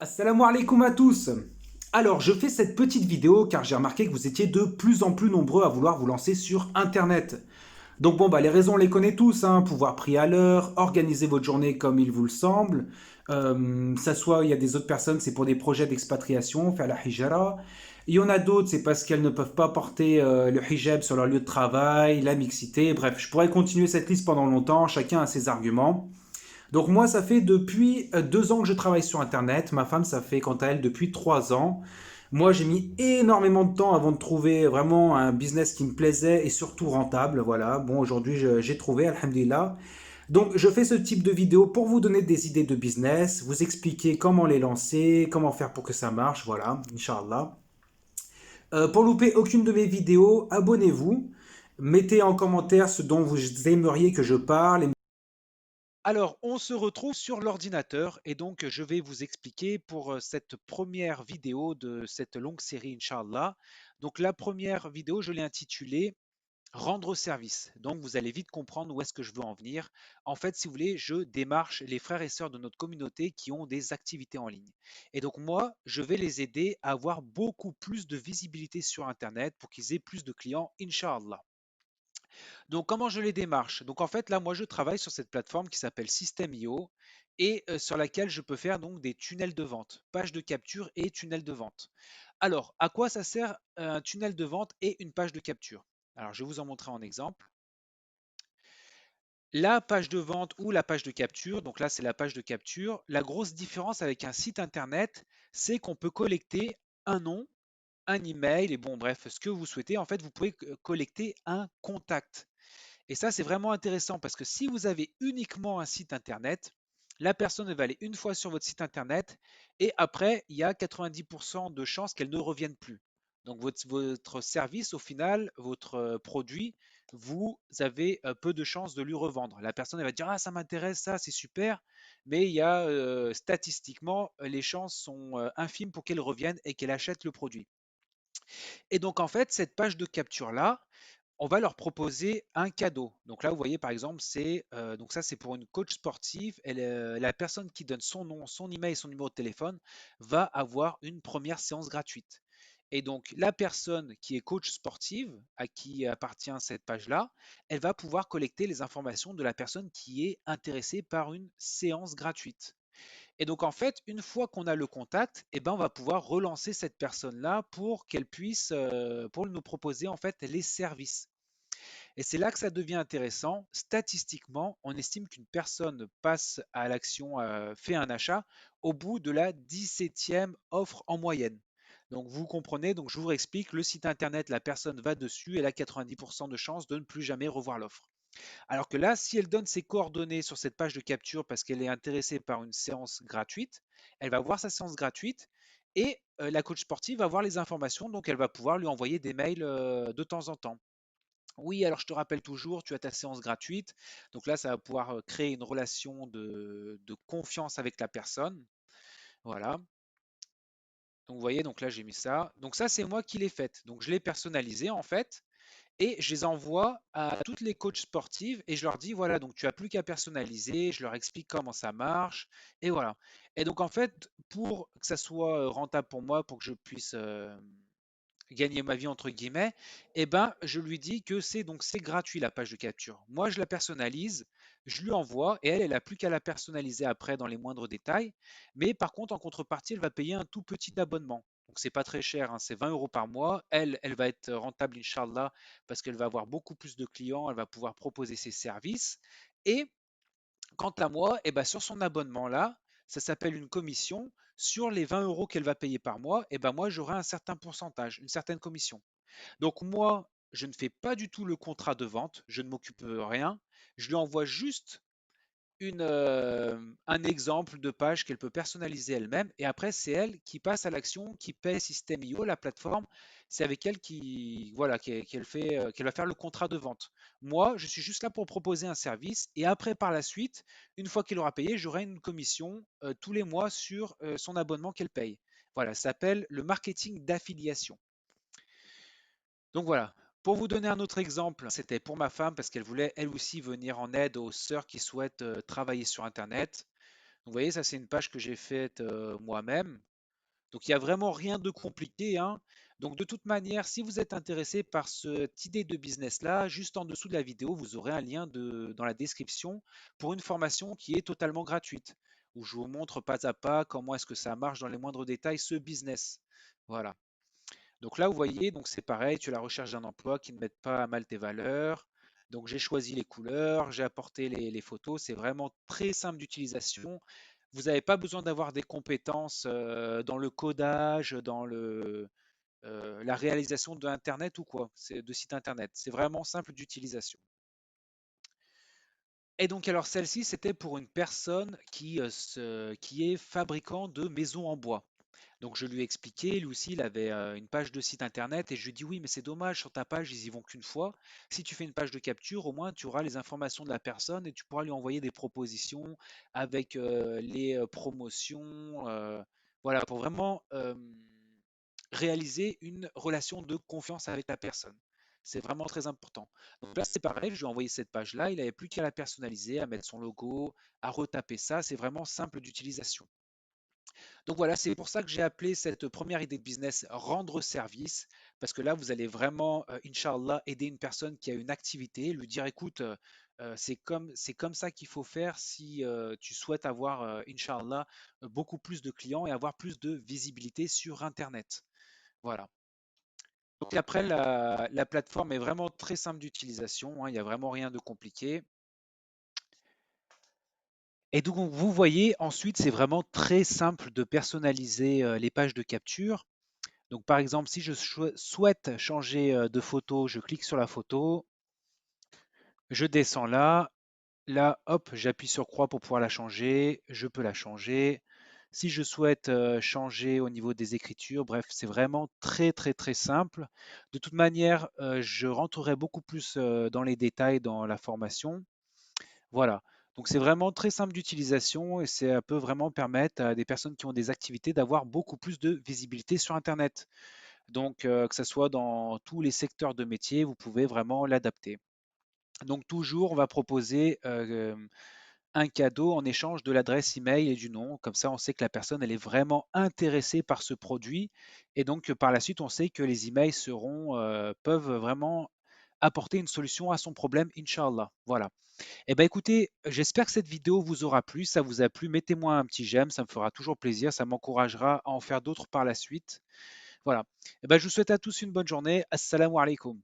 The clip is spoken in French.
Assalamu alaikum à tous. Alors, je fais cette petite vidéo car j'ai remarqué que vous étiez de plus en plus nombreux à vouloir vous lancer sur Internet. Donc bon, les raisons on les connaît tous, hein, pouvoir prier à l'heure, organiser votre journée comme il vous le semble. Ça soit, il y a des autres personnes, c'est pour des projets d'expatriation, faire la hijra. Il y en a d'autres, c'est parce qu'elles ne peuvent pas porter le hijab sur leur lieu de travail, la mixité. Bref, je pourrais continuer cette liste pendant longtemps, chacun a ses arguments. Donc moi, ça fait depuis 2 ans que je travaille sur Internet. Ma femme, ça fait quant à elle depuis 3 ans. Moi, j'ai mis énormément de temps avant de trouver vraiment un business qui me plaisait et surtout rentable. Voilà. Bon, aujourd'hui, j'ai trouvé, alhamdulillah. Donc, je fais ce type de vidéo pour vous donner des idées de business, vous expliquer comment les lancer, comment faire pour que ça marche. Voilà, Inch'Allah. Pour louper aucune de mes vidéos, abonnez-vous. Mettez en commentaire ce dont vous aimeriez que je parle. Alors, on se retrouve sur l'ordinateur et donc je vais vous expliquer pour cette première vidéo de cette longue série, Inch'Allah. Donc, la première vidéo, je l'ai intitulée Rendre service. Donc, vous allez vite comprendre où est-ce que je veux en venir. En fait, si vous voulez, je démarche les frères et sœurs de notre communauté qui ont des activités en ligne. Et donc, moi, je vais les aider à avoir beaucoup plus de visibilité sur Internet pour qu'ils aient plus de clients, Inch'Allah. Donc, comment je les démarche? Donc, en fait, là, moi, je travaille sur cette plateforme qui s'appelle System.io et sur laquelle je peux faire donc des tunnels de vente, page de capture et tunnel de vente. Alors, à quoi ça sert un tunnel de vente et une page de capture? Alors, je vais vous en montrer un exemple. La page de vente ou la page de capture, donc là, c'est la page de capture. La grosse différence avec un site internet, c'est qu'on peut collecter un nom, un email et bon, bref, ce que vous souhaitez. En fait, vous pouvez collecter un contact. Et ça, c'est vraiment intéressant parce que si vous avez uniquement un site internet, la personne elle va aller une fois sur votre site internet et après, il y a 90% de chances qu'elle ne revienne plus. Donc votre service, au final, votre produit, vous avez peu de chances de lui revendre. La personne elle va dire, ah, ça m'intéresse, ça, c'est super, mais il y a statistiquement, les chances sont infimes pour qu'elle revienne et qu'elle achète le produit. Et donc en fait, cette page de capture-là, on va leur proposer un cadeau. Donc là, vous voyez par exemple, donc ça c'est pour une coach sportive. La personne qui donne son nom, son email et son numéro de téléphone va avoir une première séance gratuite. Et donc la personne qui est coach sportive, à qui appartient cette page-là, elle va pouvoir collecter les informations de la personne qui est intéressée par une séance gratuite. Et donc en fait, une fois qu'on a le contact, eh ben, on va pouvoir relancer cette personne-là pour qu'elle puisse, pour nous proposer en fait les services. Et c'est là que ça devient intéressant. Statistiquement, on estime qu'une personne passe à l'action, fait un achat au bout de la 17e offre en moyenne. Donc vous comprenez, donc je vous explique, le site internet, la personne va dessus, elle a 90% de chances de ne plus jamais revoir l'offre. Alors que là, si elle donne ses coordonnées sur cette page de capture parce qu'elle est intéressée par une séance gratuite, elle va voir sa séance gratuite et la coach sportive va voir les informations, donc elle va pouvoir lui envoyer des mails de temps en temps. Oui, alors je te rappelle toujours, tu as ta séance gratuite. Donc là, ça va pouvoir créer une relation de confiance avec la personne. Voilà. Donc vous voyez, donc là j'ai mis ça. Donc ça, c'est moi qui l'ai faite. Donc je l'ai personnalisé en fait. Et je les envoie à toutes les coachs sportives et je leur dis, voilà, donc tu as plus qu'à personnaliser, je leur explique comment ça marche, et voilà. Et donc en fait, pour que ça soit rentable pour moi, pour que je puisse gagner ma vie entre guillemets, eh ben, je lui dis que c'est gratuit la page de capture. Moi, je la personnalise, je lui envoie et elle a plus qu'à la personnaliser après dans les moindres détails. Mais par contre, en contrepartie, elle va payer un tout petit abonnement. Donc c'est pas très cher, hein, c'est 20 euros par mois. Elle va être rentable, Inch'Allah, parce qu'elle va avoir beaucoup plus de clients, elle va pouvoir proposer ses services. Et quant à moi, eh ben, sur son abonnement là, ça s'appelle une commission. Sur les 20 euros qu'elle va payer par mois, eh ben, moi j'aurai un certain pourcentage, une certaine commission. Donc moi, je ne fais pas du tout le contrat de vente, je ne m'occupe rien. Je lui envoie juste un exemple de page qu'elle peut personnaliser elle-même. Et après, c'est elle qui passe à l'action, qui paie System.io, la plateforme. C'est avec elle voilà, qu'elle va faire le contrat de vente. Moi, je suis juste là pour proposer un service. Et après, par la suite, une fois qu'elle aura payé, j'aurai une commission tous les mois sur son abonnement qu'elle paye. Voilà, ça s'appelle le marketing d'affiliation. Donc voilà. Pour vous donner un autre exemple, c'était pour ma femme parce qu'elle voulait elle aussi venir en aide aux sœurs qui souhaitent travailler sur Internet. Vous voyez, ça c'est une page que j'ai faite moi-même. Donc il n'y a vraiment rien de compliqué, hein. Donc de toute manière, si vous êtes intéressé par cette idée de business-là, juste en dessous de la vidéo, vous aurez un lien dans la description pour une formation qui est totalement gratuite, où je vous montre pas à pas comment est-ce que ça marche dans les moindres détails, ce business. Voilà. Donc là, vous voyez, donc c'est pareil, tu as la recherche d'un emploi qui ne mette pas à mal tes valeurs. Donc j'ai choisi les couleurs, j'ai apporté les photos. C'est vraiment très simple d'utilisation. Vous n'avez pas besoin d'avoir des compétences dans le codage, la réalisation d'Internet ou quoi, c'est de site Internet. C'est vraiment simple d'utilisation. Et donc alors celle-ci, c'était pour une personne qui est fabricant de maisons en bois. Donc je lui ai expliqué, lui aussi il avait une page de site internet et je lui ai dit oui mais c'est dommage sur ta page ils y vont qu'une fois. Si tu fais une page de capture au moins tu auras les informations de la personne et tu pourras lui envoyer des propositions avec les promotions, voilà pour vraiment réaliser une relation de confiance avec la personne. C'est vraiment très important. Donc là c'est pareil, je lui ai envoyé cette page-là, il n'avait plus qu'à la personnaliser, à mettre son logo, à retaper ça, c'est vraiment simple d'utilisation. Donc voilà, c'est pour ça que j'ai appelé cette première idée de business rendre service, parce que là, vous allez vraiment, Inch'Allah, aider une personne qui a une activité, lui dire, écoute, c'est comme ça qu'il faut faire si tu souhaites avoir, Inch'Allah, beaucoup plus de clients et avoir plus de visibilité sur Internet. Voilà. Donc après, la plateforme est vraiment très simple d'utilisation, hein, il n'y a vraiment rien de compliqué. Et donc, vous voyez, ensuite, c'est vraiment très simple de personnaliser les pages de capture. Donc, par exemple, si je souhaite changer de photo, je clique sur la photo, je descends là, là, hop, j'appuie sur croix pour pouvoir la changer, je peux la changer. Si je souhaite changer au niveau des écritures, bref, c'est vraiment très très très simple. De toute manière, je rentrerai beaucoup plus dans les détails dans la formation. Voilà. Donc c'est vraiment très simple d'utilisation et ça peut vraiment permettre à des personnes qui ont des activités d'avoir beaucoup plus de visibilité sur Internet. Donc, que ce soit dans tous les secteurs de métier, vous pouvez vraiment l'adapter. Donc, toujours, on va proposer un cadeau en échange de l'adresse email et du nom. Comme ça, on sait que la personne, elle est vraiment intéressée par ce produit. Et donc, par la suite, on sait que les emails peuvent vraiment apporter une solution à son problème, Inch'Allah. Voilà. Eh bien, écoutez, j'espère que cette vidéo vous aura plu. Ça vous a plu, mettez-moi un petit j'aime, ça me fera toujours plaisir. Ça m'encouragera à en faire d'autres par la suite. Voilà. Eh ben, je vous souhaite à tous une bonne journée. Assalamu alaikum.